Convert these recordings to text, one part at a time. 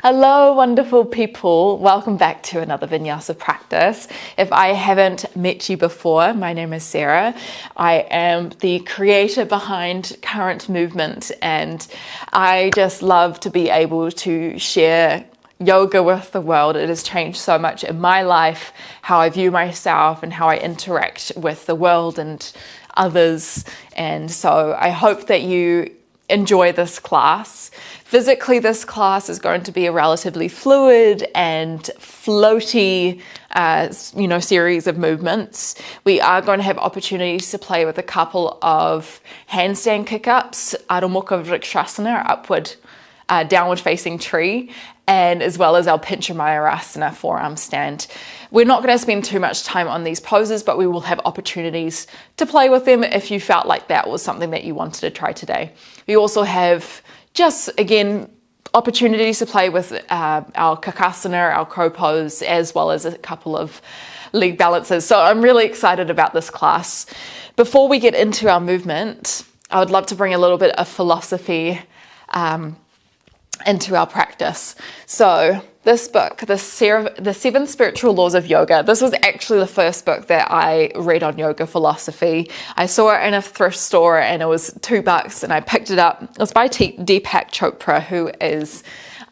Hello, wonderful people. Welcome back to another Vinyasa practice. If I haven't met you before, my name is Sarah. I am the creator behind Current Movement, and I just love to be able to share yoga with the world. It has changed so much in my life, how I view myself and how I interact with the world and others. And so I hope that you enjoy this class. Physically, this class is going to be a relatively fluid and floaty, series of movements. We are going to have opportunities to play with a couple of handstand kick-ups, Adho Mukha Vrksasana, or upward downward facing tree, and as well as our Pincha Mayurasana, Forearm Stand. We're not going to spend too much time on these poses, but we will have opportunities to play with them if you felt like that was something that you wanted to try today. We also have just, again, opportunities to play with our Kakasana, our crow pose, as well as a couple of leg balances. So I'm really excited about this class. Before we get into our movement, I would love to bring a little bit of philosophy into our practice. So this book, the 7 Spiritual Laws of Yoga, this was actually the first book that I read on yoga philosophy. I saw it in a thrift store and it was $2 and I picked it up. It was by Deepak Chopra, who is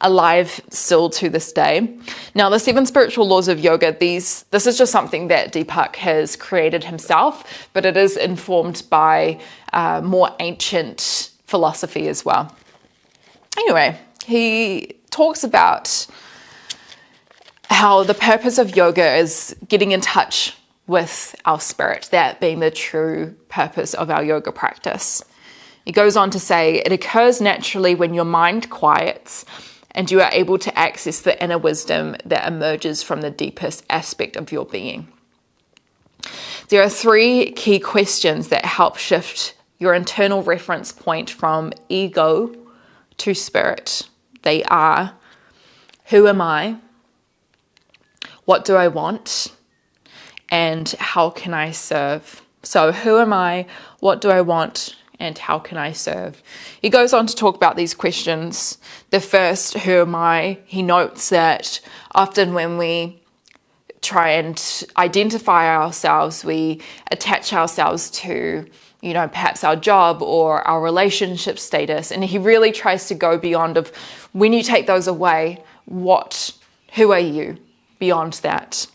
alive still to this day. Now, the 7 Spiritual Laws of Yoga, this is just something that Deepak has created himself, but it is informed by more ancient philosophy as well. Anyway, he talks about how the purpose of yoga is getting in touch with our spirit, that being the true purpose of our yoga practice. He goes on to say, it occurs naturally when your mind quiets and you are able to access the inner wisdom that emerges from the deepest aspect of your being. There are 3 key questions that help shift your internal reference point from ego to spirit. They are, who am I? What do I want? And how can I serve? So who am I? What do I want? And how can I serve? He goes on to talk about these questions. The first, who am I? He notes that often when we try and identify ourselves, we attach ourselves to perhaps our job or our relationship status. And he really tries to go beyond of when you take those away, who are you beyond that?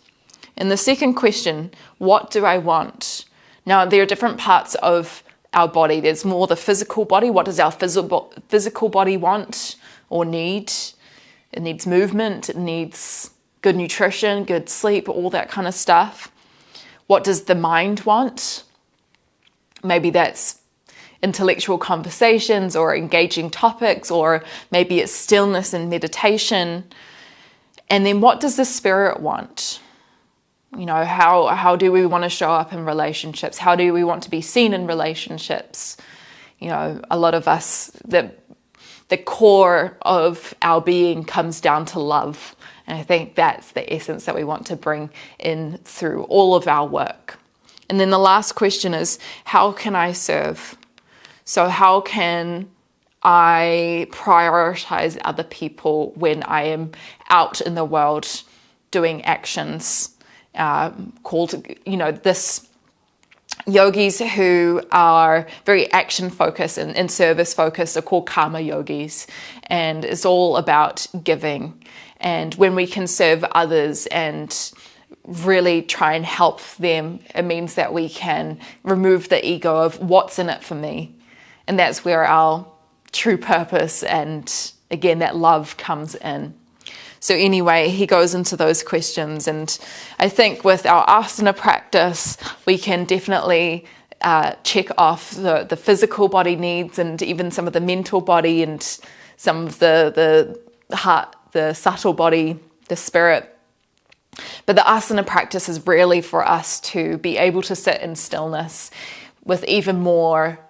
And the second question, what do I want? Now, there are different parts of our body. There's more the physical body. What does our physical body want or need? It needs movement. It needs good nutrition, good sleep, all that kind of stuff. What does the mind want? Maybe that's intellectual conversations or engaging topics, or maybe it's stillness and meditation. And then what does the spirit want? How do we want to show up in relationships? How do we want to be seen in relationships? A lot of us, the core of our being comes down to love. And I think that's the essence that we want to bring in through all of our work. And then the last question is, how can I serve? So how can I prioritize other people when I am out in the world doing actions called, this yogis who are very action focused and service focused are called karma yogis. And it's all about giving. And when we can serve others and really try and help them, it means that we can remove the ego of what's in it for me. And that's where our true purpose and, again, that love comes in. So anyway, he goes into those questions. And I think with our asana practice, we can definitely check off the physical body needs and even some of the mental body and some of the heart, the subtle body, the spirit. But the asana practice is really for us to be able to sit in stillness with even more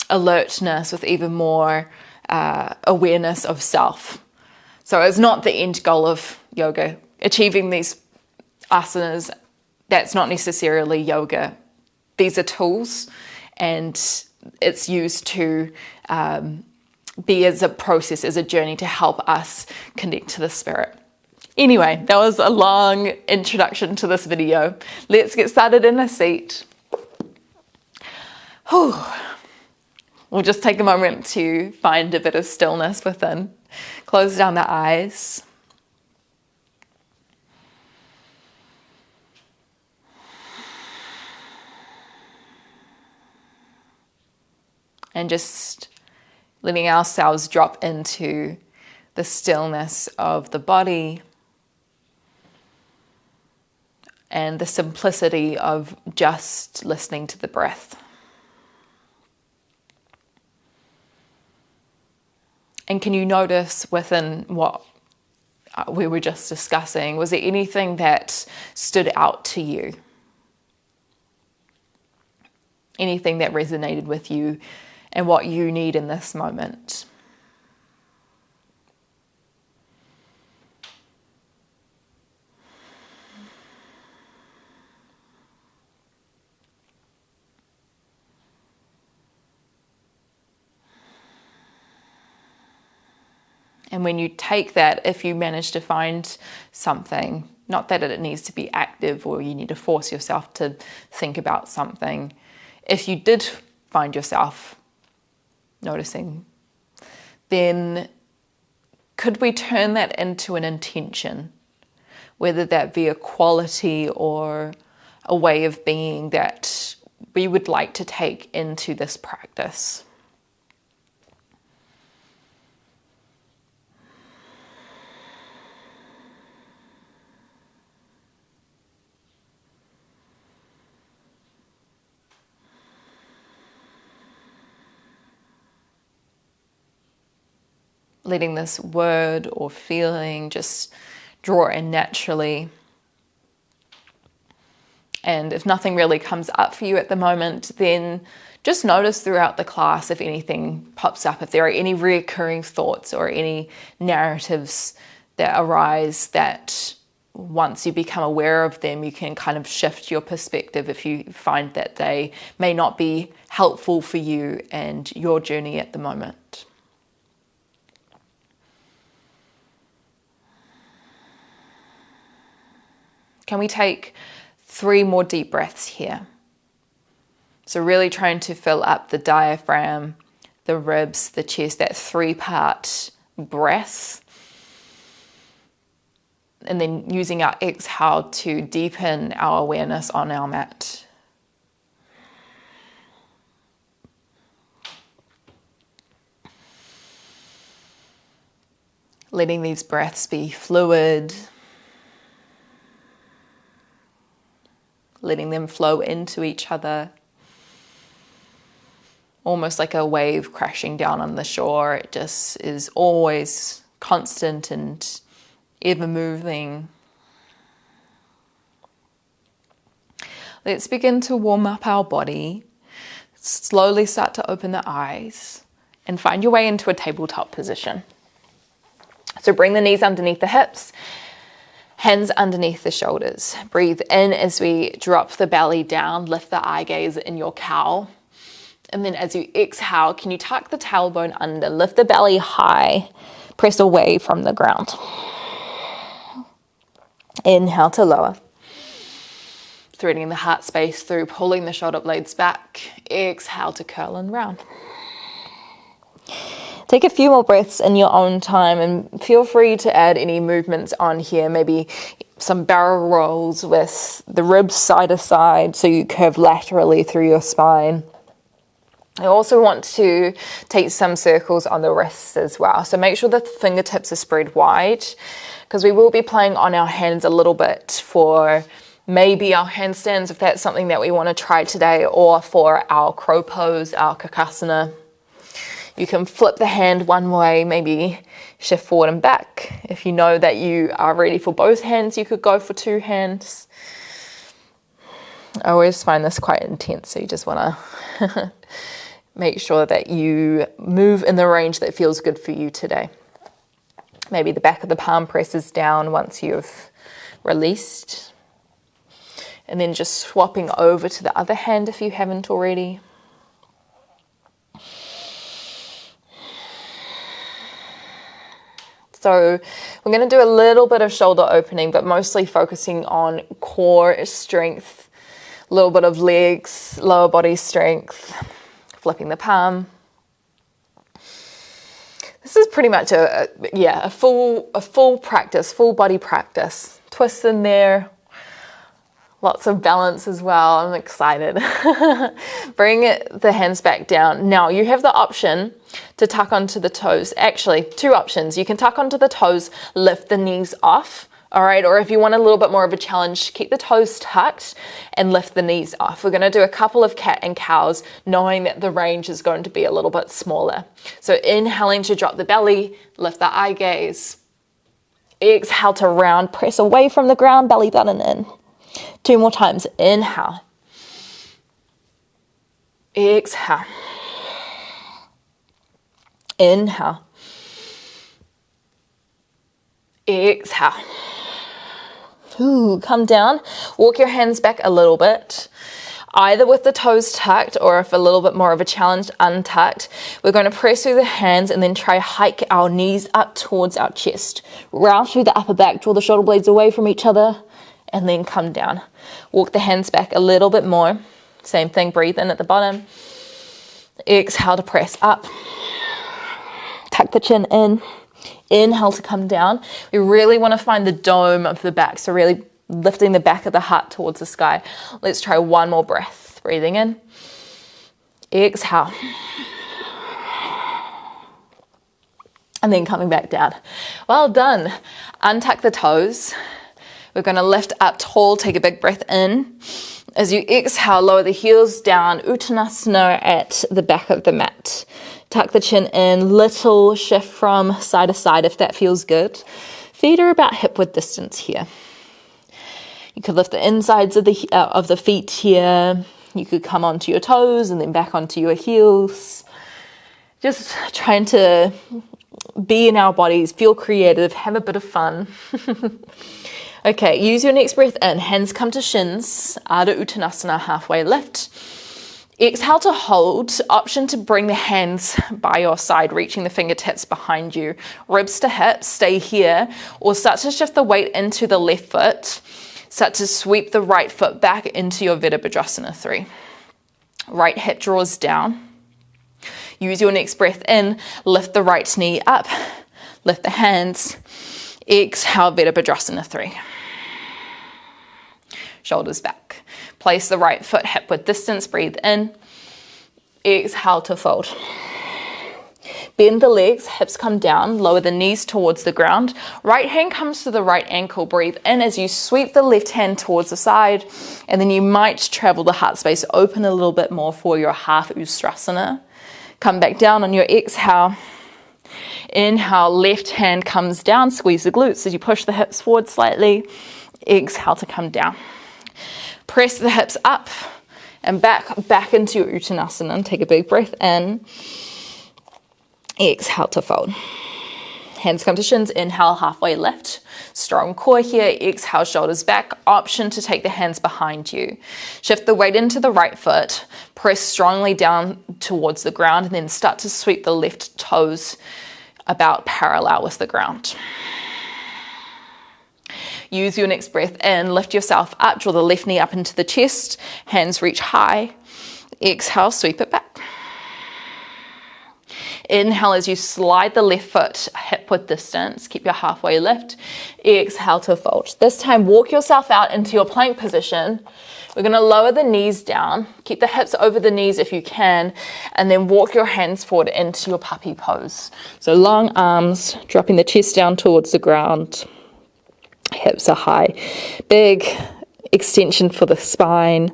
alertness, with even more awareness of self. So it's not the end goal of yoga. Achieving these asanas, that's not necessarily yoga. These are tools, and it's used to be as a process, as a journey to help us connect to the spirit. Anyway, that was a long introduction to this video. Let's get started in a seat. Whew. We'll just take a moment to find a bit of stillness within. Close down the eyes. And just letting ourselves drop into the stillness of the body and the simplicity of just listening to the breath. And can you notice within what we were just discussing, was there anything that stood out to you? Anything that resonated with you and what you need in this moment? And when you take that, if you manage to find something, not that it needs to be active or you need to force yourself to think about something, if you did find yourself noticing, then could we turn that into an intention, whether that be a quality or a way of being that we would like to take into this practice? Letting this word or feeling just draw in naturally. And if nothing really comes up for you at the moment, then just notice throughout the class if anything pops up, if there are any recurring thoughts or any narratives that arise that once you become aware of them, you can kind of shift your perspective if you find that they may not be helpful for you and your journey at the moment. Can we take 3 more deep breaths here? So really trying to fill up the diaphragm, the ribs, the chest, that 3-part breath. And then using our exhale to deepen our awareness on our mat. Letting these breaths be fluid. Letting them flow into each other. Almost like a wave crashing down on the shore. It just is always constant and ever moving. Let's begin to warm up our body. Slowly start to open the eyes and find your way into a tabletop position. So bring the knees underneath the hips. Hands underneath the shoulders. Breathe in as we drop the belly down, lift the eye gaze in your cowl. And then as you exhale, can you tuck the tailbone under, lift the belly high, press away from the ground. Inhale to lower. Threading the heart space through, pulling the shoulder blades back. Exhale to curl and round. Take a few more breaths in your own time and feel free to add any movements on here, maybe some barrel rolls with the ribs side to side so you curve laterally through your spine. I also want to take some circles on the wrists as well. So make sure the fingertips are spread wide because we will be playing on our hands a little bit for maybe our handstands if that's something that we want to try today, or for our crow pose, our Kakasana. You can flip the hand one way, maybe shift forward and back. If you know that you are ready for both hands, you could go for 2 hands. I always find this quite intense, so you just want to make sure that you move in the range that feels good for you today. Maybe the back of the palm presses down once you've released. And then just swapping over to the other hand if you haven't already. So we're going to do a little bit of shoulder opening, but mostly focusing on core strength, a little bit of legs, lower body strength, flipping the palm. This is pretty much a full practice, full body practice. Twists in there, lots of balance as well. I'm excited. Bring the hands back down. Now you have the option to tuck onto the toes. Actually, two options. You can tuck onto the toes, lift the knees off. All right, or if you want a little bit more of a challenge, keep the toes tucked and lift the knees off. We're going to do a couple of cat and cows, knowing that the range is going to be a little bit smaller. So inhaling to drop the belly, lift the eye gaze. Exhale to round, press away from the ground, belly button in. 2 more times. Inhale. Exhale. Inhale. Exhale. Ooh, come down. Walk your hands back a little bit, either with the toes tucked or if a little bit more of a challenge, untucked. We're going to press through the hands and then try hike our knees up towards our chest. Round through the upper back, draw the shoulder blades away from each other, and then come down. Walk the hands back a little bit more. Same thing, breathe in at the bottom. Exhale to press up. Tuck the chin in. Inhale to come down. We really want to find the dome of the back, so really lifting the back of the heart towards the sky. Let's try one more breath. Breathing in. Exhale. And then coming back down. Well done. Untuck the toes. We're going to lift up tall, take a big breath in. As you exhale, lower the heels down, Uttanasana at the back of the mat. Tuck the chin in, little shift from side to side if that feels good. Feet are about hip width distance here. You could lift the insides of the feet here. You could come onto your toes and then back onto your heels. Just trying to be in our bodies, feel creative, have a bit of fun. Okay, use your next breath in. Hands come to shins. Adho Uttanasana, halfway lift. Exhale to hold. Option to bring the hands by your side, reaching the fingertips behind you. Ribs to hips, stay here. Or start to shift the weight into the left foot. Start to sweep the right foot back into your Virabhadrasana 3. Right hip draws down. Use your next breath in. Lift the right knee up. Lift the hands. Exhale, Virabhadrasana 3. Shoulders back. Place the right foot hip width distance. Breathe in. Exhale to fold. Bend the legs, hips come down. Lower the knees towards the ground. Right hand comes to the right ankle. Breathe in as you sweep the left hand towards the side. And then you might travel the heart space, open a little bit more for your half Ustrasana. Come back down on your exhale. Inhale, left hand comes down, squeeze the glutes as you push the hips forward slightly. Exhale to come down. Press the hips up and back into your Uttanasana. Take a big breath in. Exhale to fold. Hands come to shins. Inhale, halfway lift. Strong core here. Exhale, shoulders back. Option to take the hands behind you. Shift the weight into the right foot. Press strongly down towards the ground and then start to sweep the left toes about parallel with the ground. Use your next breath in. Lift yourself up. Draw the left knee up into the chest. Hands reach high. Exhale, sweep it back. Inhale as you slide the left foot hip width distance. Keep your halfway lift. Exhale to fold. This time, walk yourself out into your plank position. We're going to lower the knees down. Keep the hips over the knees if you can. And then walk your hands forward into your puppy pose. So long arms, dropping the chest down towards the ground. Hips are high. Big extension for the spine.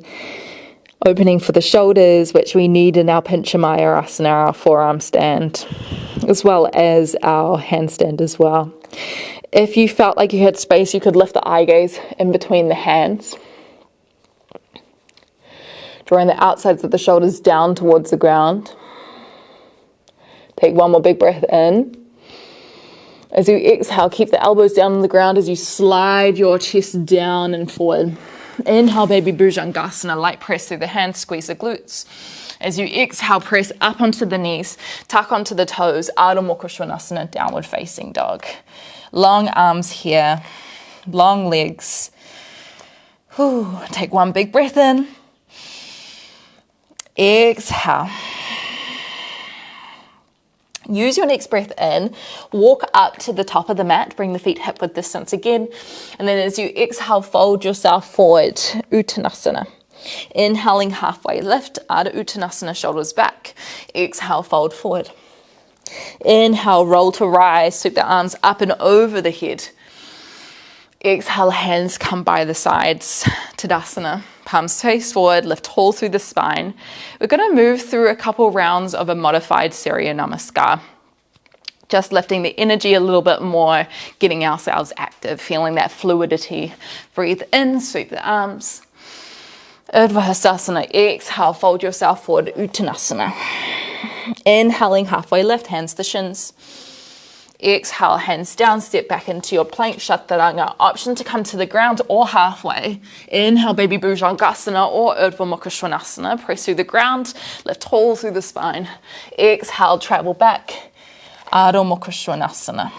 Opening for the shoulders, which we need in our Pincha Mayurasana, our forearm stand, as well as our handstand as well. If you felt like you had space, you could lift the eye gaze in between the hands. Drawing the outsides of the shoulders down towards the ground. Take one more big breath in. As you exhale, keep the elbows down on the ground as you slide your chest down and forward. Inhale, baby Bhujangasana, light press through the hands, squeeze the glutes. As you exhale, press up onto the knees, tuck onto the toes, Adho Mukha Vrksasana, downward facing dog. Long arms here, long legs. Whew. Take one big breath in. Exhale. Use your next breath in, walk up to the top of the mat, bring the feet hip width distance again, and then as you exhale, fold yourself forward, Uttanasana. Inhaling, halfway lift, Adho Uttanasana, shoulders back. Exhale, fold forward. Inhale, roll to rise, sweep the arms up and over the head. Exhale, hands come by the sides, Tadasana. Palms face forward, lift tall through the spine. We're going to move through a couple rounds of a modified Surya Namaskar. Just lifting the energy a little bit more, getting ourselves active, feeling that fluidity. Breathe in, sweep the arms. Adho Vrksasana, exhale, fold yourself forward, Uttanasana. Inhaling, halfway lift, hands to shins. Exhale, hands down, step back into your plank, Chaturanga. Option to come to the ground or halfway. Inhale, baby Bhujangasana or Adho Mukha Vrksasana. Press through the ground, lift tall through the spine. Exhale, travel back, Adho Mukha Vrksasana.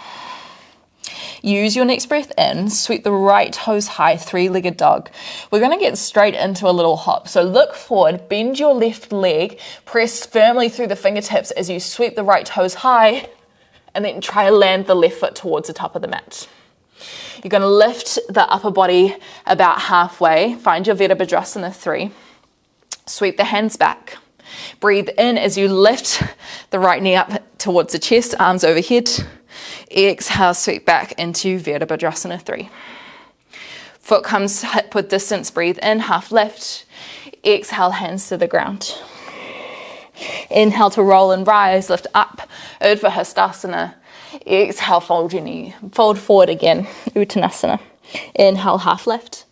Use your next breath in, sweep the right toes high, three-legged dog. We're going to get straight into a little hop. So look forward, bend your left leg, press firmly through the fingertips as you sweep the right toes high, and then try to land the left foot towards the top of the mat. You're going to lift the upper body about halfway. Find your Virabhadrasana 3. Sweep the hands back. Breathe in as you lift the right knee up towards the chest, arms overhead. Exhale, sweep back into Virabhadrasana 3. Foot comes hip width distance, breathe in, half lift. Exhale, hands to the ground. Inhale to roll and rise, lift up, Adho Vrksasana. Exhale, fold your knee, fold forward again, Uttanasana. Inhale, half lift.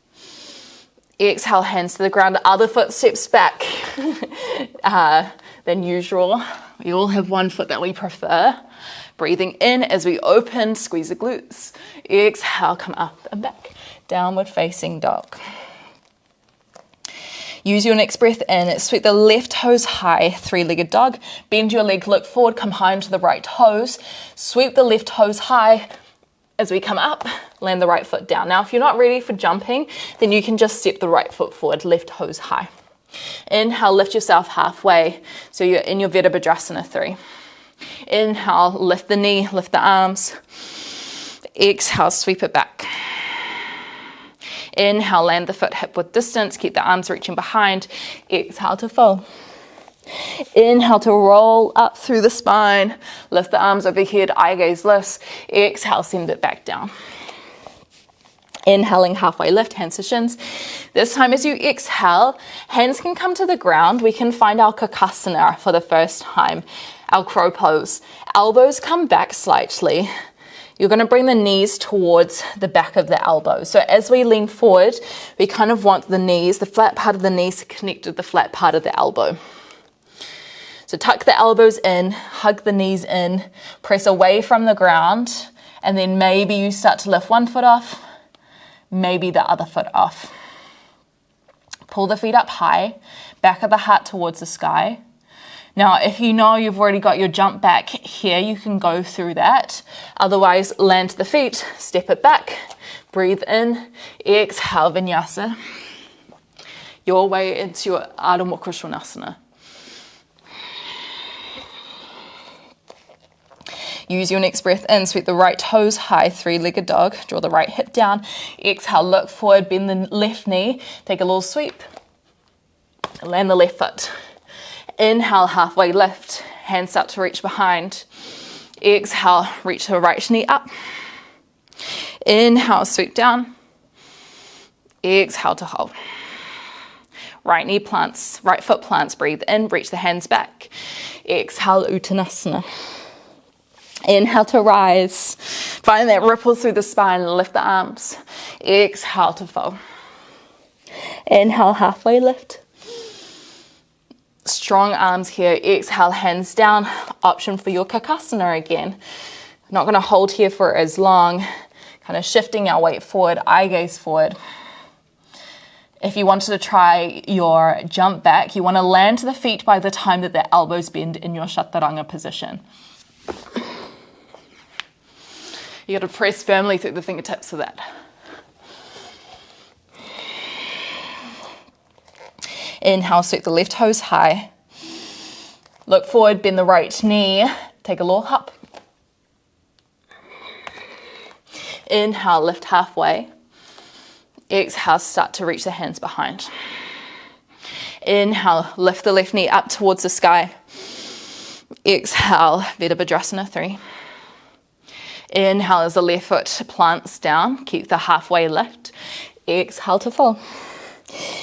Exhale, hands to the ground, other foot steps back than usual. We all have one foot that we prefer. Breathing in as we open, squeeze the glutes. Exhale, come up and back, downward facing dog. Use your next breath in, sweep the left toes high, three-legged dog. Bend your leg, look forward, come high into the right toes. Sweep the left toes high. As we come up, land the right foot down. Now, if you're not ready for jumping, then you can just step the right foot forward, left toes high. Inhale, lift yourself halfway. So you're in your Virabhadrasana 3. Inhale, lift the knee, lift the arms. Exhale, sweep it back. Inhale, land the foot hip width distance, keep the arms reaching behind. Exhale to fold. Inhale to roll up through the spine, lift the arms overhead, eye gaze lifts. Exhale, send it back down. Inhaling, halfway lift, hands to shins. This time as you exhale, hands can come to the ground. We can find our Kakasana for the first time, our crow pose. Elbows come back slightly. You're going to bring the knees towards the back of the elbows. So as we lean forward, we kind of want the knees, the flat part of the knees to connect with the flat part of the elbow. So tuck the elbows in, hug the knees in, press away from the ground, and then maybe you start to lift one foot off, maybe the other foot off. Pull the feet up high, back of the heart towards the sky. Now, if you know you've already got your jump back here, you can go through that. Otherwise, land the feet, step it back, breathe in, exhale, Vinyasa. Your way into your Adho Mukha Vrksasana. Use your next breath in, sweep the right toes high, three-legged dog. Draw the right hip down. Exhale, look forward, bend the left knee. Take a little sweep. Land the left foot. Inhale, halfway lift. Hands start to reach behind. Exhale, reach the right knee up. Inhale, sweep down. Exhale to hold. Right knee plants, right foot plants. Breathe in, reach the hands back. Exhale, Uttanasana. Inhale to rise. Find that ripple through the spine and lift the arms. Exhale to fold. Inhale, halfway lift. Strong arms here. Exhale, hands down. Option for your Kakasana again. Not going to hold here for as long. Kind of shifting our weight forward, eye gaze forward. If you wanted to try your jump back, you want to land to the feet by the time that the elbows bend in your chaturanga position. You got to press firmly through the fingertips for that. Inhale, sweep the left toes high. Look forward, bend the right knee. Take a little hop. Inhale, lift halfway. Exhale, start to reach the hands behind. Inhale, lift the left knee up towards the sky. Exhale, Virabhadrasana 3. Inhale as the left foot plants down. Keep the halfway lift. Exhale to fall.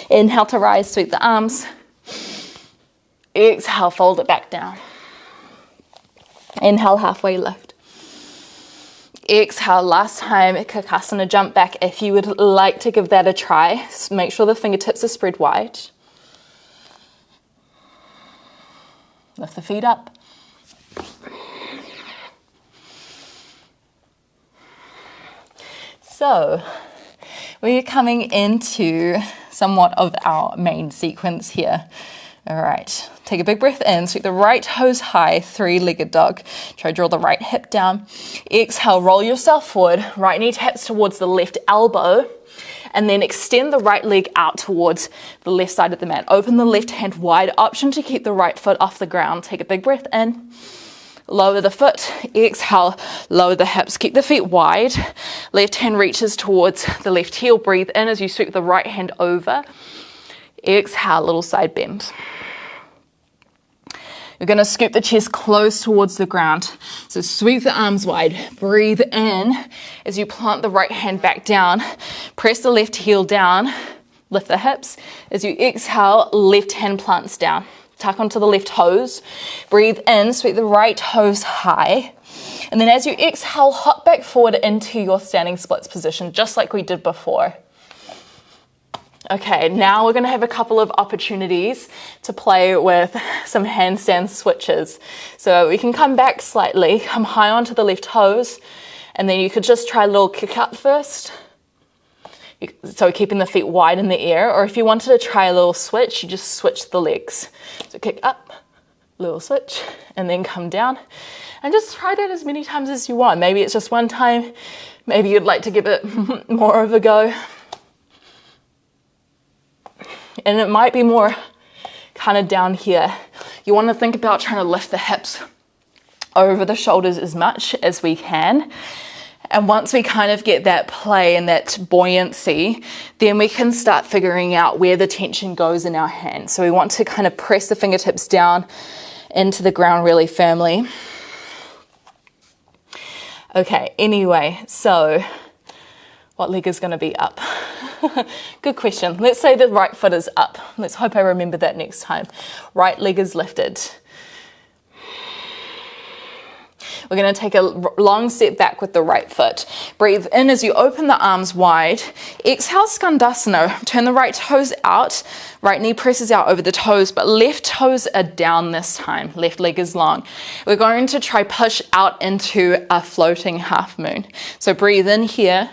Inhale to rise, sweep the arms. Exhale, fold it back down. Inhale, halfway lift. Exhale, last time, Kakasana jump back. If you would like to give that a try, make sure the fingertips are spread wide. Lift the feet up. So, we're coming into somewhat of our main sequence here. All right, take a big breath in, sweep the right toes high, three-legged dog. Try to draw the right hip down. Exhale, roll yourself forward, right knee taps towards the left elbow, and then extend the right leg out towards the left side of the mat. Open the left hand wide, option to keep the right foot off the ground. Take a big breath in, lower the foot, exhale, lower the hips, keep the feet wide. Left hand reaches towards the left heel, breathe in as you sweep the right hand over. Exhale, little side bend. You're going to scoop the chest close towards the ground. So sweep the arms wide. Breathe in as you plant the right hand back down. Press the left heel down. Lift the hips. As you exhale, left hand plants down. Tuck onto the left toes. Breathe in, sweep the right toes high. And then as you exhale, hop back forward into your standing splits position, just like we did before. Okay, now we're going to have a couple of opportunities to play with some handstand switches. So we can come back slightly, come high onto the left toes, and then you could just try a little kick up first. So keeping the feet wide in the air, or if you wanted to try a little switch, you just switch the legs. So kick up, little switch, and then come down. And just try that as many times as you want. Maybe it's just one time, maybe you'd like to give it more of a go. And it might be more kind of down here. You want to think about trying to lift the hips over the shoulders as much as we can. And once we kind of get that play and that buoyancy, then we can start figuring out where the tension goes in our hands. So we want to kind of press the fingertips down into the ground really firmly. Okay, anyway, so what leg is going to be up? Good question. Let's say the right foot is up. Let's hope I remember that next time. Right leg is lifted. We're going to take a long step back with the right foot. Breathe in as you open the arms wide. Exhale, Skandasana. Turn the right toes out. Right knee presses out over the toes, but left toes are down this time. Left leg is long. We're going to try push out into a floating half moon. So breathe in here.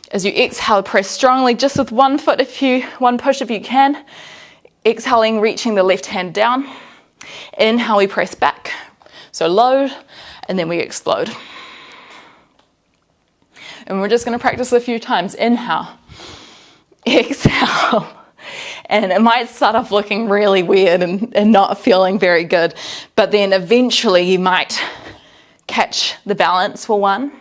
As you exhale, press strongly, just with one push if you can. Exhaling, reaching the left hand down. Inhale, we press back. So load, and then we explode. And we're just going to practice a few times. Inhale, exhale. And it might start off looking really weird and not feeling very good, but then eventually you might catch the balance for one.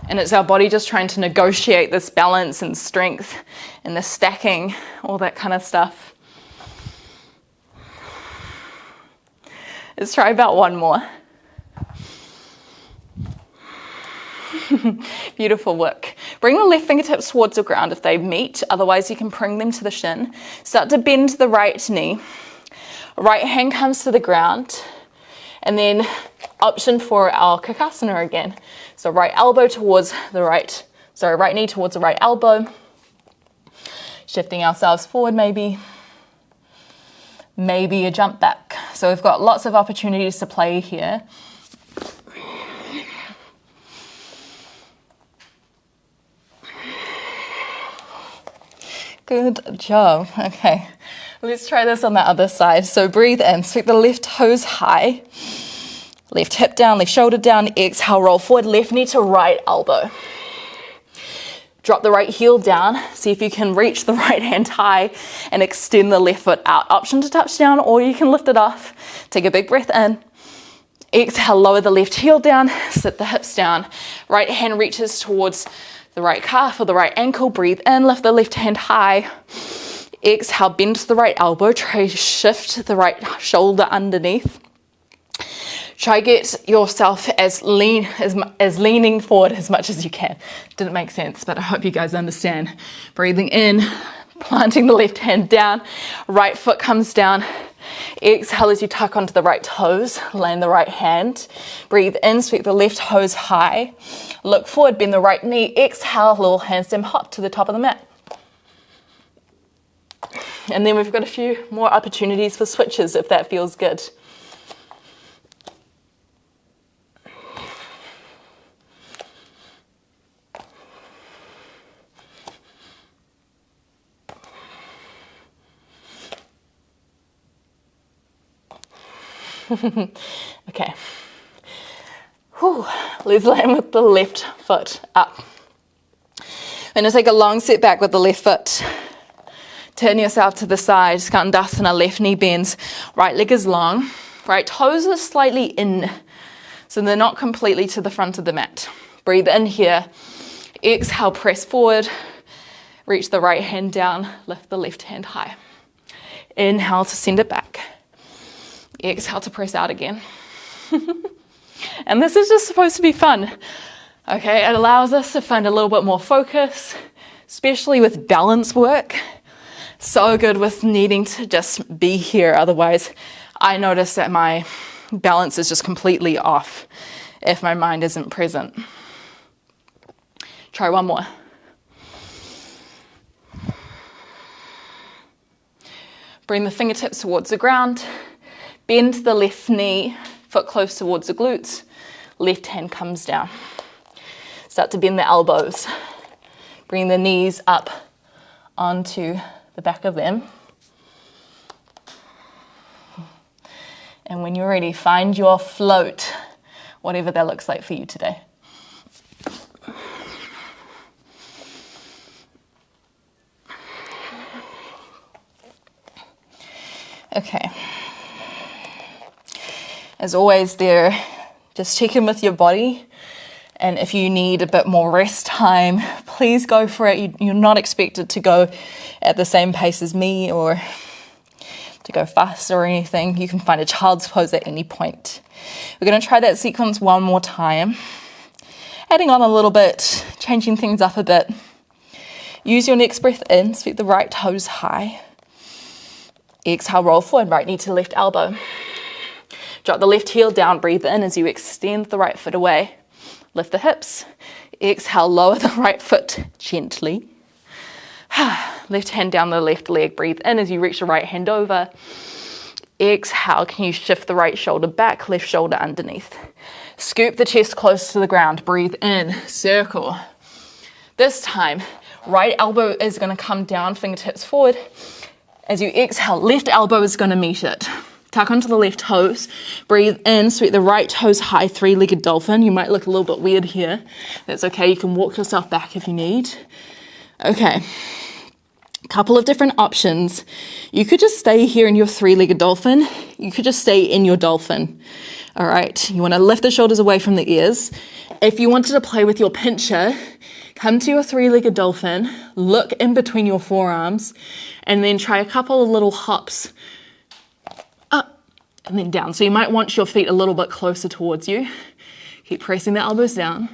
And it's our body just trying to negotiate this balance and strength and the stacking, all that kind of stuff. Let's try about one more. Beautiful work. Bring the left fingertips towards the ground if they meet, otherwise you can bring them to the shin. Start to bend the right knee. Right hand comes to the ground, and then option for our Kakasana again. So right elbow towards the right knee towards the right elbow. Shifting ourselves forward maybe. Maybe a jump back. So we've got lots of opportunities to play here. Good job. Okay, let's try this on the other side. So breathe in, sweep the left toes high, left hip down, left shoulder down, exhale, roll forward, left knee to right elbow. Drop the right heel down, see if you can reach the right hand high and extend the left foot out. Option to touch down, or you can lift it off. Take a big breath in. Exhale, lower the left heel down, sit the hips down. Right hand reaches towards the right calf or the right ankle. Breathe in, lift the left hand high. Exhale, bend to the right elbow. Try to shift the right shoulder underneath. Try get yourself as leaning forward as much as you can. Didn't make sense, but I hope you guys understand. Breathing in, planting the left hand down. Right foot comes down. Exhale as you tuck onto the right toes, land the right hand. Breathe in, sweep the left toes high. Look forward, bend the right knee. Exhale, little handstand hop to the top of the mat. And then we've got a few more opportunities for switches if that feels good. Okay. Whew. Let's land with the left foot up. I'm going to take a long step back with the left foot. Turn yourself to the side. Skandasana, left knee bends. Right leg is long. Right toes are slightly in, so they're not completely to the front of the mat. Breathe in here. Exhale, press forward. Reach the right hand down. Lift the left hand high. Inhale to send it back. Exhale to press out again. And this is just supposed to be fun. Okay, it allows us to find a little bit more focus, especially with balance work. So good with needing to just be here. Otherwise, I notice that my balance is just completely off if my mind isn't present. Try one more. Bring the fingertips towards the ground. Bend the left knee, foot close towards the glutes. Left hand comes down. Start to bend the elbows. Bring the knees up onto the back of them. And when you're ready, find your float, whatever that looks like for you today. Okay. As always there, just check in with your body, and if you need a bit more rest time, please go for it. You're not expected to go at the same pace as me or to go faster or anything. You can find a child's pose at any point. We're going to try that sequence one more time, adding on a little bit, changing things up a bit. Use your next breath in, sweep the right toes high. Exhale, roll forward, right knee to left elbow. Drop the left heel down, breathe in as you extend the right foot away. Lift the hips. Exhale, lower the right foot gently. Left hand down the left leg, breathe in as you reach the right hand over. Exhale, can you shift the right shoulder back, left shoulder underneath. Scoop the chest close to the ground, breathe in, circle. This time, right elbow is going to come down, fingertips forward. As you exhale, left elbow is going to meet it. Tuck onto the left toes, breathe in, sweep the right toes high, three-legged dolphin. You might look a little bit weird here. That's okay, you can walk yourself back if you need. Okay, a couple of different options. You could just stay here in your three-legged dolphin. You could just stay in your dolphin. All right, you want to lift the shoulders away from the ears. If you wanted to play with your pincher, come to your three-legged dolphin, look in between your forearms, and then try a couple of little hops up and then down. So you might want your feet a little bit closer towards you. Keep pressing the elbows down.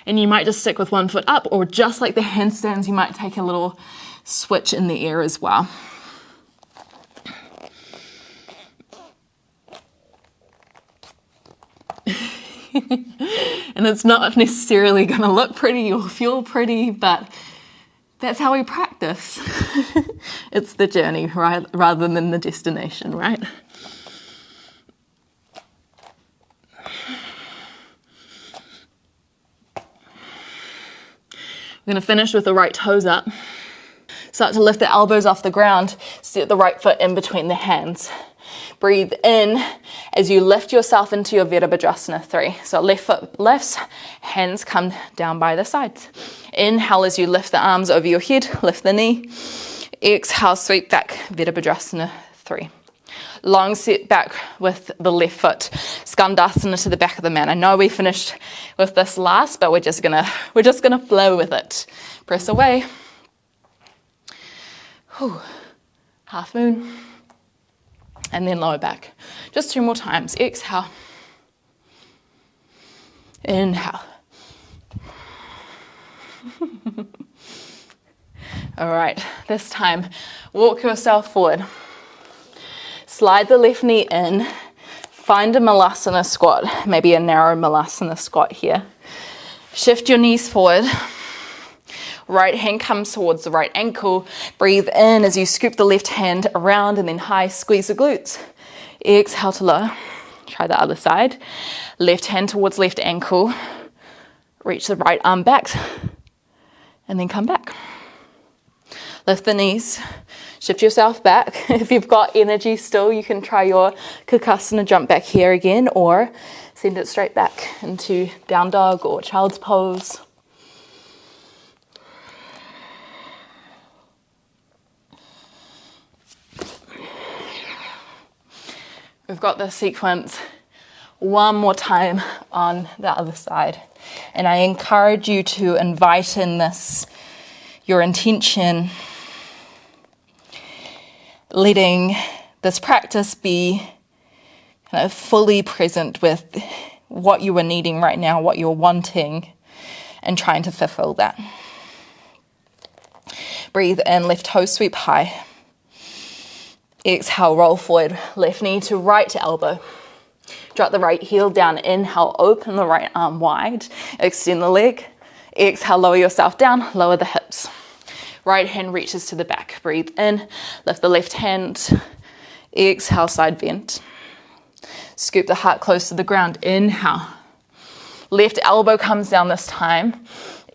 And you might just stick with one foot up, or just like the handstands, you might take a little switch in the air as well. And it's not necessarily going to look pretty or feel pretty, but that's how we practice. It's the journey, right, rather than the destination, right? We're going to finish with the right toes up. Start to lift the elbows off the ground. Set the right foot in between the hands. Breathe in as you lift yourself into your Virabhadrasana 3. So left foot lifts, hands come down by the sides. Inhale as you lift the arms over your head, lift the knee. Exhale, sweep back, Virabhadrasana 3. Long set back with the left foot, Skandasana to the back of the mat. I know we finished with this last, but we're just gonna flow with it. Press away. Whew. Half moon. And then lower back. Just 2 more times. Exhale. Inhale. All right, this time, walk yourself forward. Slide the left knee in. Find a Malasana squat, maybe a narrow Malasana squat here. Shift your knees forward. Right hand comes towards the right ankle. Breathe in as you scoop the left hand around and then high, squeeze the glutes. Exhale to lower. Try the other side. Left hand towards left ankle. Reach the right arm back and then come back. Lift the knees. Shift yourself back. If you've got energy still, you can try your Kakasana jump back here again, or send it straight back into down dog or child's pose. We've got this sequence one more time on the other side. And I encourage you to invite in your intention, letting this practice be kind of fully present with what you are needing right now, what you're wanting, and trying to fulfill that. Breathe in, left toe sweep high. Exhale, roll forward, left knee to right elbow. Drop the right heel down. Inhale, open the right arm wide. Extend the leg. Exhale, lower yourself down, lower the hips. Right hand reaches to the back. Breathe in, lift the left hand. Exhale, side bend. Scoop the heart close to the ground. Inhale. Left elbow comes down this time.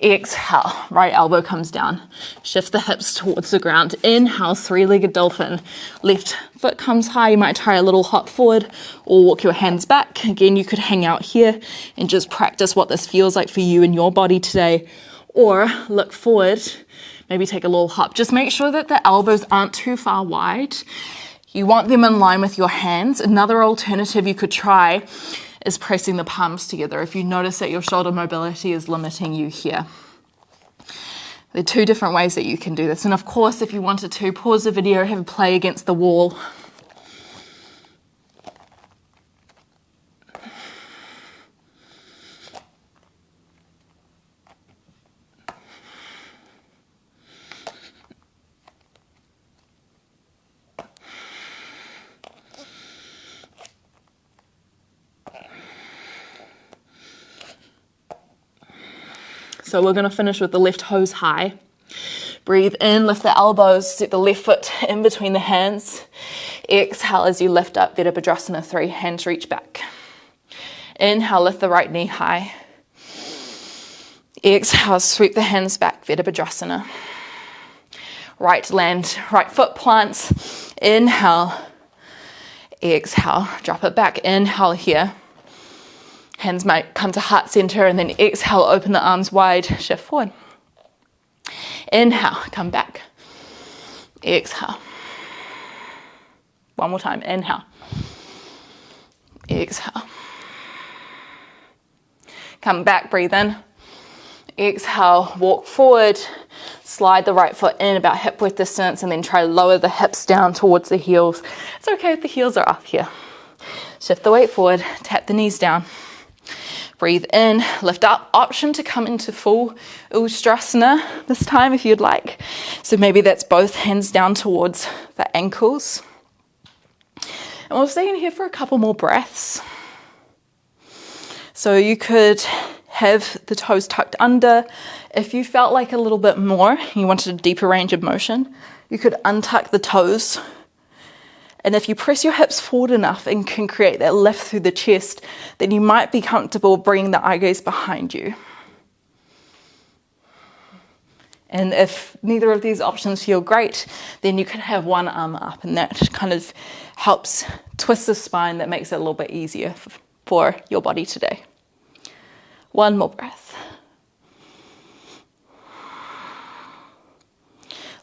Exhale, right elbow comes down. Shift the hips towards the ground. Inhale, three-legged dolphin. Left foot comes high. You might try a little hop forward or walk your hands back. Again, you could hang out here and just practice what this feels like for you and your body today. Or look forward, maybe take a little hop. Just make sure that the elbows aren't too far wide. You want them in line with your hands. Another alternative you could try is pressing the palms together if you notice that your shoulder mobility is limiting you here. There are 2 different ways that you can do this. And of course, if you wanted to, pause the video, have a play against the wall. So we're going to finish with the left toes high. Breathe in, lift the elbows, set the left foot in between the hands. Exhale as you lift up, Virabhadrasana 3, hands reach back. Inhale, lift the right knee high. Exhale, sweep the hands back, Virabhadrasana. Right foot plants. Inhale. Exhale, drop it back. Inhale here. Hands might come to heart center, and then exhale, open the arms wide, shift forward. Inhale, come back. Exhale. One more time, inhale. Exhale. Come back, breathe in. Exhale, walk forward. Slide the right foot in about hip width distance, and then try to lower the hips down towards the heels. It's okay if the heels are up here. Shift the weight forward, tap the knees down. Breathe in, lift up. Option to come into full Ustrasana this time if you'd like. So maybe that's both hands down towards the ankles. And we'll stay in here for a couple more breaths. So you could have the toes tucked under. If you felt like a little bit more, you wanted a deeper range of motion, you could untuck the toes. And if you press your hips forward enough and can create that lift through the chest, then you might be comfortable bringing the eye gaze behind you. And if neither of these options feel great, then you can have one arm up, and that kind of helps twist the spine. That makes it a little bit easier for your body today. One more breath.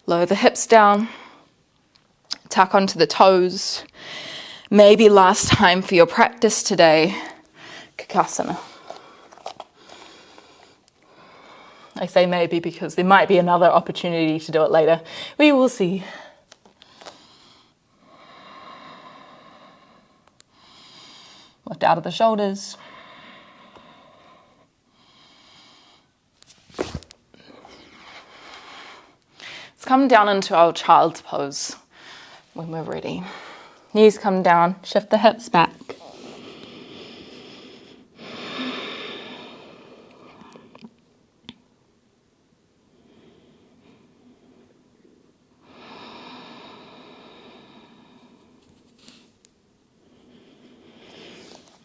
Lower the hips down, tuck onto the toes. Maybe last time for your practice today, Kakasana. I say maybe because there might be another opportunity to do it later. We will see. Lift out of the shoulders. Let's come down into our child's pose when we're ready. Knees come down, shift the hips back.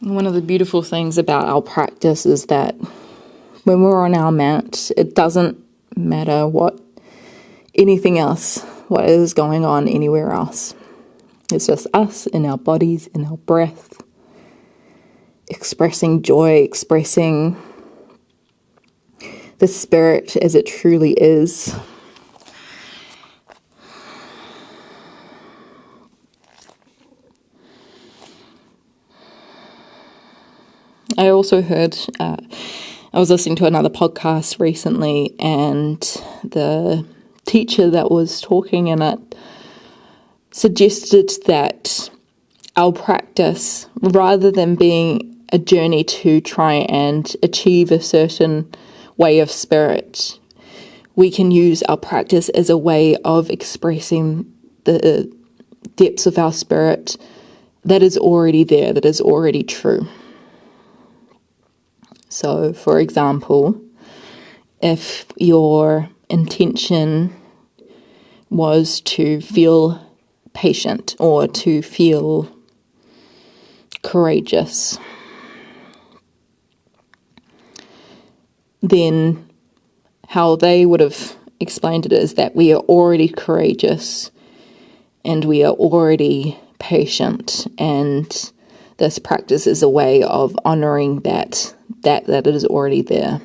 One of the beautiful things about our practice is that when we're on our mat, it doesn't matter what is going on anywhere else. It's just us in our bodies, in our breath, expressing joy, expressing the spirit as it truly is. I also heard, I was listening to another podcast recently, and the teacher that was talking in it suggested that our practice, rather than being a journey to try and achieve a certain way of spirit, we can use our practice as a way of expressing the depths of our spirit that is already there, that is already true. So, for example, if your intention was to feel patient or to feel courageous, then how they would have explained it is that we are already courageous and we are already patient, and this practice is a way of honoring that it is already there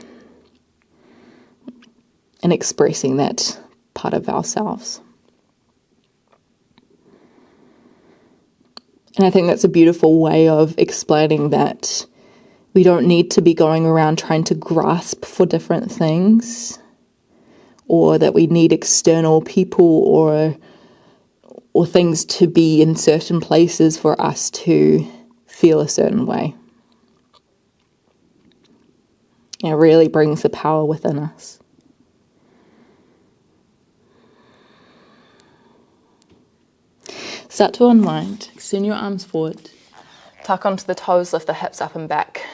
and expressing that part of ourselves. And I think that's a beautiful way of explaining that we don't need to be going around trying to grasp for different things, or that we need external people or things to be in certain places for us to feel a certain way. It really brings the power within us. Start to unwind. Extend your arms forward. Tuck onto the toes, lift the hips up and back.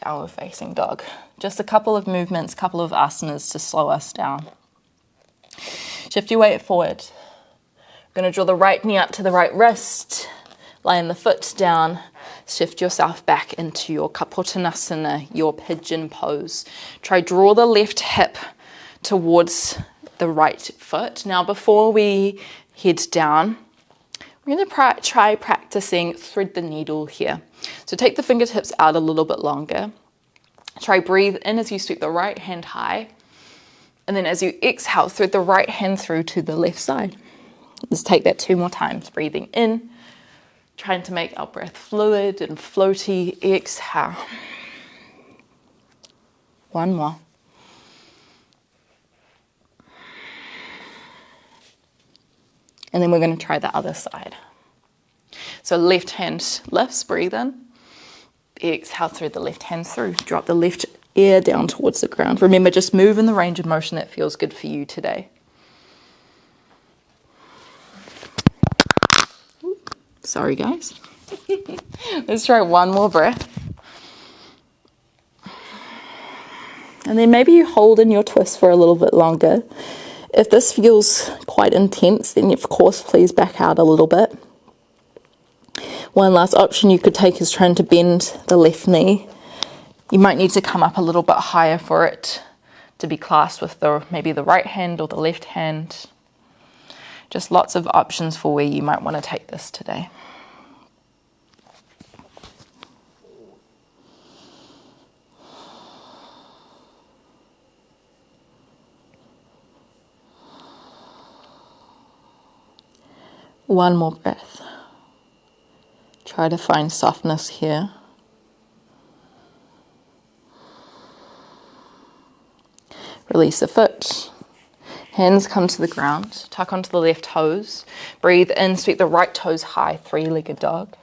Downward facing dog. Just a couple of movements, couple of asanas to slow us down. Shift your weight forward. We're going to draw the right knee up to the right wrist. Laying the foot down. Shift yourself back into your Kapotanasana, your pigeon pose. Try draw the left hip towards the right foot. Now before we head down, we're going to try practicing thread the needle here. So take the fingertips out a little bit longer. Try breathe in as you sweep the right hand high. And then as you exhale, thread the right hand through to the left side. Let's take that 2 more times. Breathing in. Trying to make our breath fluid and floaty. Exhale. 1 more. And then we're going to try the other side. So left hand lifts, breathe in. Exhale, thread the left hand through. Drop the left ear down towards the ground. Remember, just move in the range of motion that feels good for you today. Sorry, guys. Let's try 1 more breath. And then maybe you hold in your twist for a little bit longer. If this feels quite intense, then of course, please back out a little bit. One last option you could take is trying to bend the left knee. You might need to come up a little bit higher for it to be clasped with maybe the right hand or the left hand. Just lots of options for where you might want to take this today. One more breath. Try to find softness here. Release the foot. Hands come to the ground. Tuck onto the left toes. Breathe in, sweep the right toes high, three-legged dog.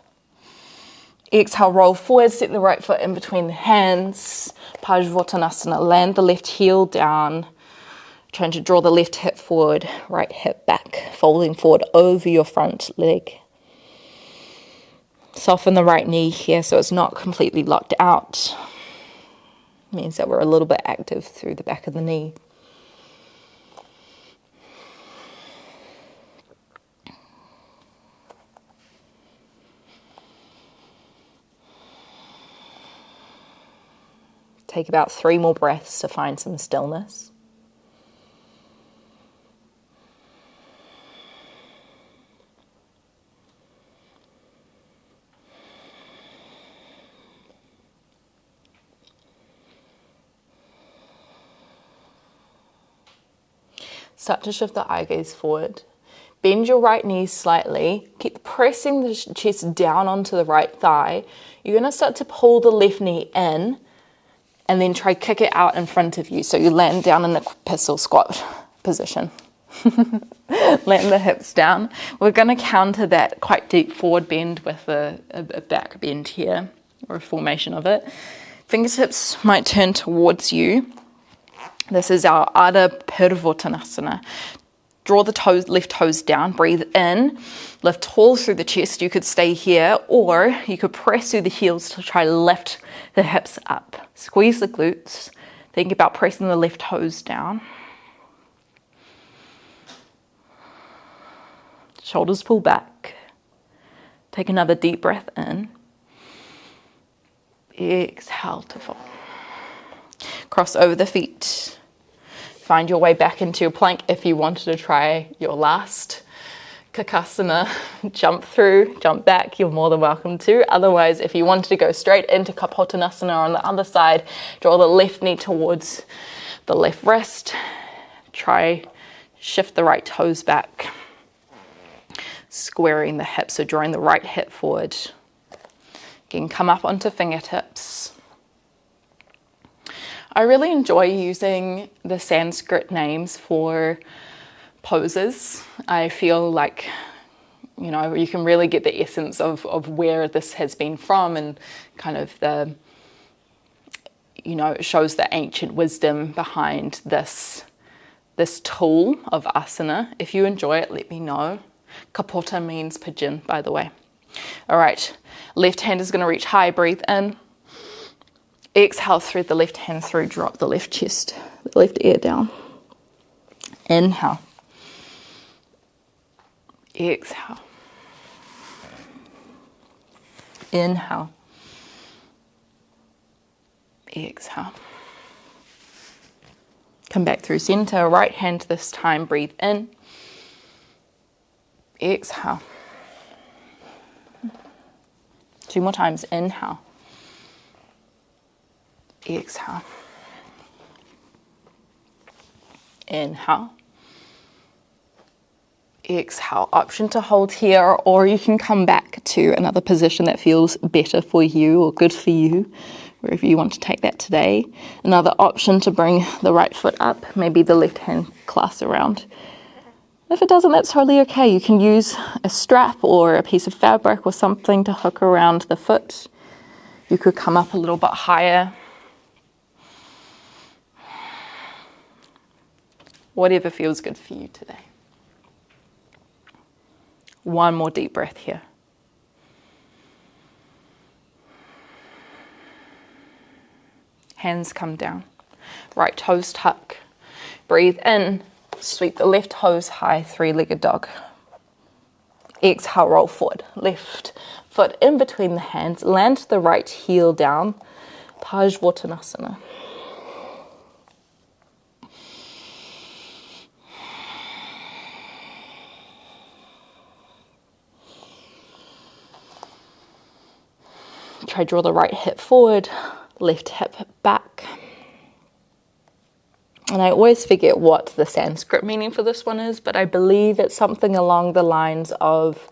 Exhale, roll forward, set the right foot in between the hands. Parsvottanasana, land the left heel down. Trying to draw the left hip forward, right hip back, folding forward over your front leg. Soften the right knee here so it's not completely locked out. Means that we're a little bit active through the back of the knee. Take about 3 more breaths to find some stillness. Start to shift the eye gaze forward. Bend your right knee slightly. Keep pressing the chest down onto the right thigh. You're going to start to pull the left knee in and then try kick it out in front of you so you land down in a pistol squat position. Land the hips down. We're going to counter that quite deep forward bend with a back bend here, or a formation of it. Fingertips might turn towards you. This is our Adho Mukha. Draw the left toes down, breathe in, lift tall through the chest. You could stay here, or you could press through the heels to try to lift the hips up. Squeeze the glutes. Think about pressing the left toes down. Shoulders pull back. Take another deep breath in. Exhale to fall. Cross over the feet. Find your way back into your plank if you wanted to try your last Kakasana. Jump through, jump back, you're more than welcome to. Otherwise, if you wanted to go straight into Kapottanasana on the other side, draw the left knee towards the left wrist. Try shift the right toes back. Squaring the hips, so drawing the right hip forward. Again, come up onto fingertips. I really enjoy using the Sanskrit names for poses. I feel like, you know, you can really get the essence of where this has been from, and kind of the, you know, it shows the ancient wisdom behind this tool of asana. If you enjoy it, let me know. Kapota means pigeon, by the way. All right, left hand is going to reach high, breathe in. Exhale, thread the left hand through, drop the left chest, the left ear down. Inhale. Exhale. Inhale. Exhale. Come back through center, right hand this time, breathe in. Exhale. 2 more times, inhale. Exhale. Inhale. Exhale. Option to hold here, or you can come back to another position that feels better for you or good for you, wherever you want to take that today. Another option to bring the right foot up, maybe the left hand clasp around. If it doesn't, that's totally okay. You can use a strap or a piece of fabric or something to hook around the foot. You could come up a little bit higher. Whatever feels good for you today. One more deep breath here. Hands come down. Right toes tuck. Breathe in. Sweep the left toes high, three-legged dog. Exhale, roll forward. Left foot in between the hands. Land the right heel down. Parsvottanasana. Try draw the right hip forward, left hip back. And I always forget what the Sanskrit meaning for this one is, but I believe it's something along the lines of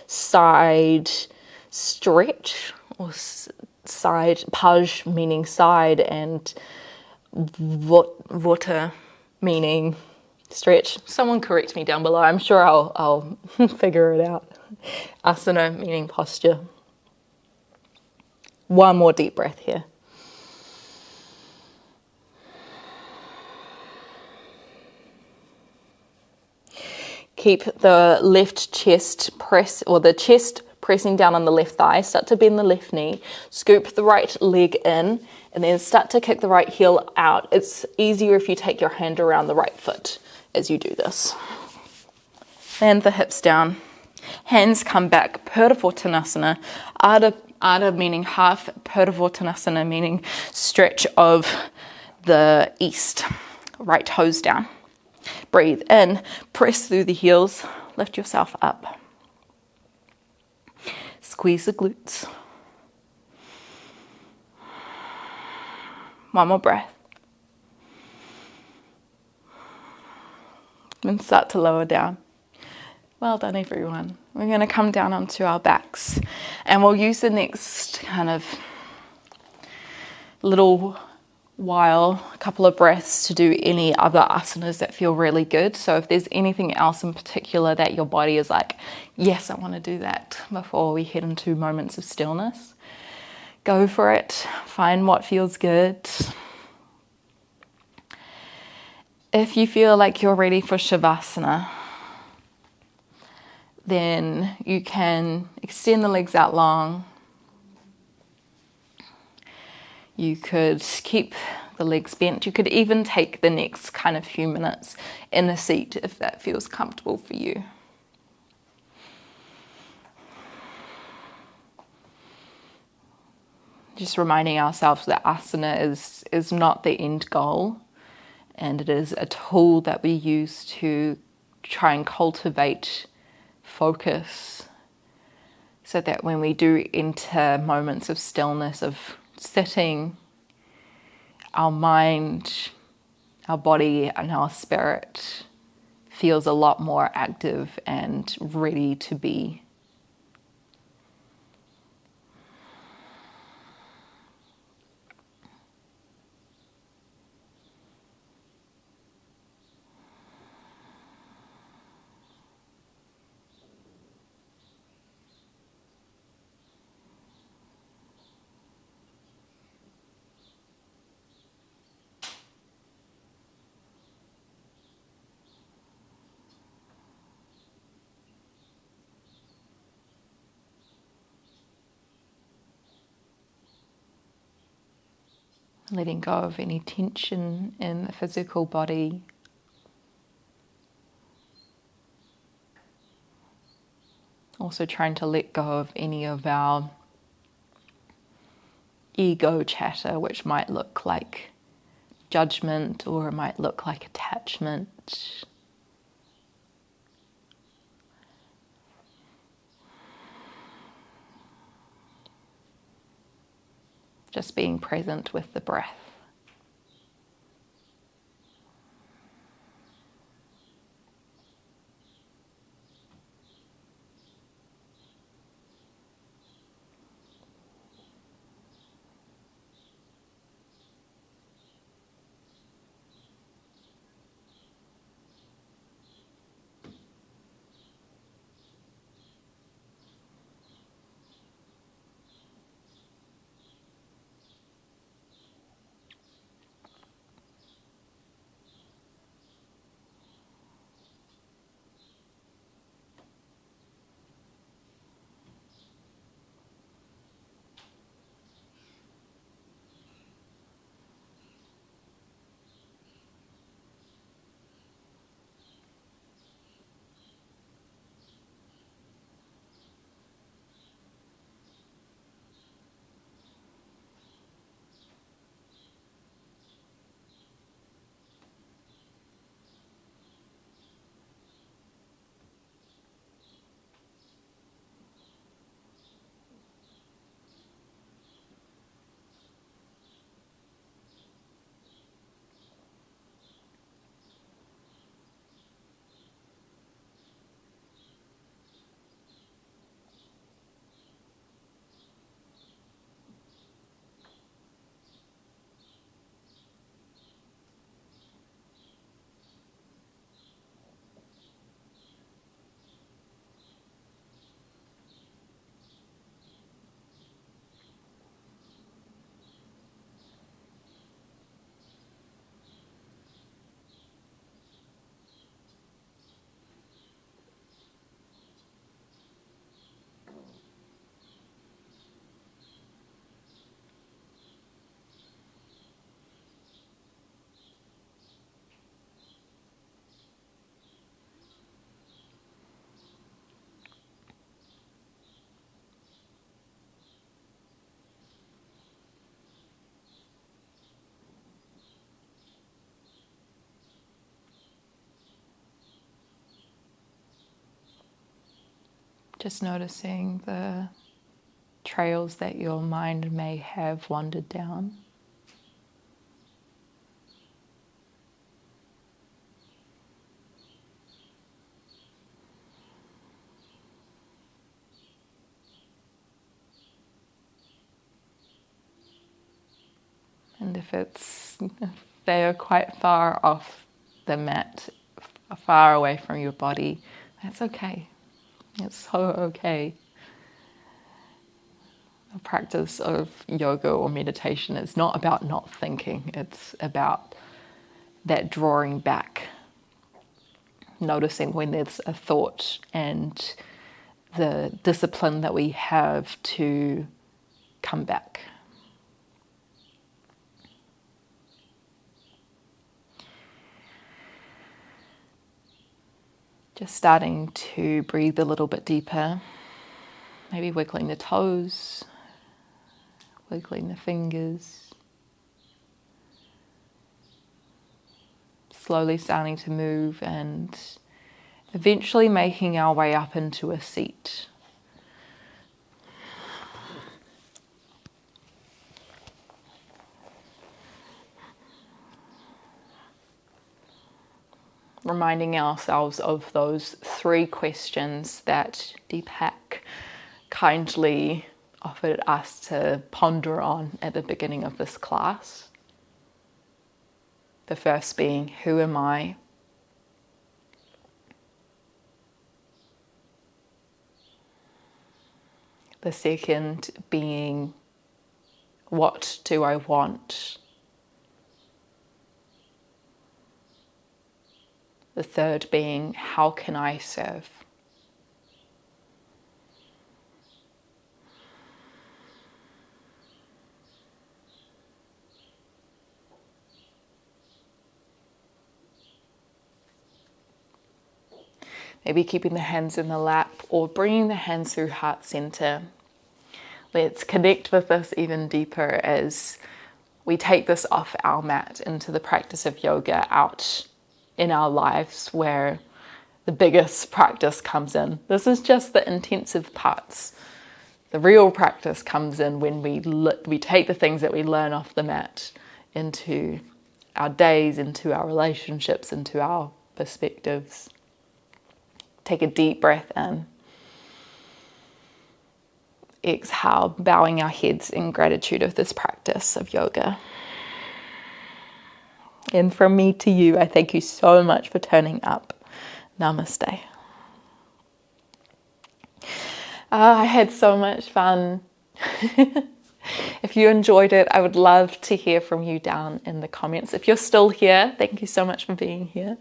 side stretch, or side, paj meaning side, and vata meaning stretch. Someone correct me down below. I'm sure I'll figure it out. Asana meaning posture. One more deep breath here. Keep the left chest press, or the chest pressing down on the left thigh. Start to bend the left knee. Scoop the right leg in, and then start to kick the right heel out. It's easier if you take your hand around the right foot as you do this. And the hips down. Hands come back. Purduvottanasana. Adha meaning half. Purduvottanasana meaning stretch of the east. Right toes down. Breathe in. Press through the heels. Lift yourself up. Squeeze the glutes. One more breath. And start to lower down. Well done, everyone. We're going to come down onto our backs, and we'll use the next kind of little while, a couple of breaths, to do any other asanas that feel really good. So if there's anything else in particular that your body is like, yes, I want to do that, before we head into moments of stillness, go for it. Find what feels good. If you feel like you're ready for Savasana, then you can extend the legs out long. You could keep the legs bent. You could even take the next kind of few minutes in the seat if that feels comfortable for you. Just reminding ourselves that asana is not the end goal, and it is a tool that we use to try and cultivate focus, so that when we do enter moments of stillness, of sitting, our mind, our body, and our spirit feels a lot more active and ready to be. Letting go of any tension in the physical body. Also trying to let go of any of our ego chatter, which might look like judgment, or it might look like attachment. Just being present with the breath. Just noticing the trails that your mind may have wandered down. And if they are quite far off the mat, far away from your body, that's okay. It's so okay. The practice of yoga or meditation is not about not thinking. It's about that drawing back, noticing when there's a thought, and the discipline that we have to come back. Just starting to breathe a little bit deeper, maybe wiggling the toes, wiggling the fingers, slowly starting to move and eventually making our way up into a seat. Reminding ourselves of those 3 questions that Deepak kindly offered us to ponder on at the beginning of this class. The first being, who am I? The second being, what do I want? The third being, how can I serve? Maybe keeping the hands in the lap or bringing the hands through heart center. Let's connect with this even deeper as we take this off our mat into the practice of yoga out in our lives where the biggest practice comes in. This is just the intensive parts. The real practice comes in when we take the things that we learn off the mat into our days, into our relationships, into our perspectives. Take a deep breath in. Exhale, bowing our heads in gratitude of this practice of yoga. And from me to you, I thank you so much for turning up. Namaste. I had so much fun. If you enjoyed it, I would love to hear from you down in the comments. If you're still here, thank you so much for being here.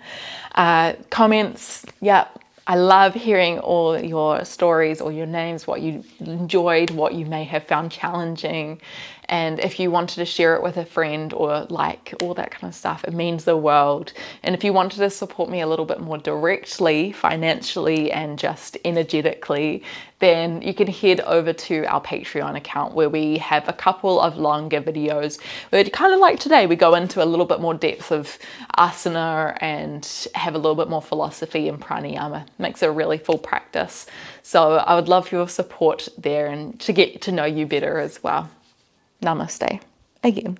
Comments, yeah. I love hearing all your stories or your names, what you enjoyed, what you may have found challenging. And if you wanted to share it with a friend or like all that kind of stuff, it means the world. And if you wanted to support me a little bit more directly, financially and just energetically, then you can head over to our Patreon account where we have a couple of longer videos where kind of like today, we go into a little bit more depth of asana and have a little bit more philosophy and pranayama. Makes a really full practice. So I would love your support there and to get to know you better as well. Namaste again.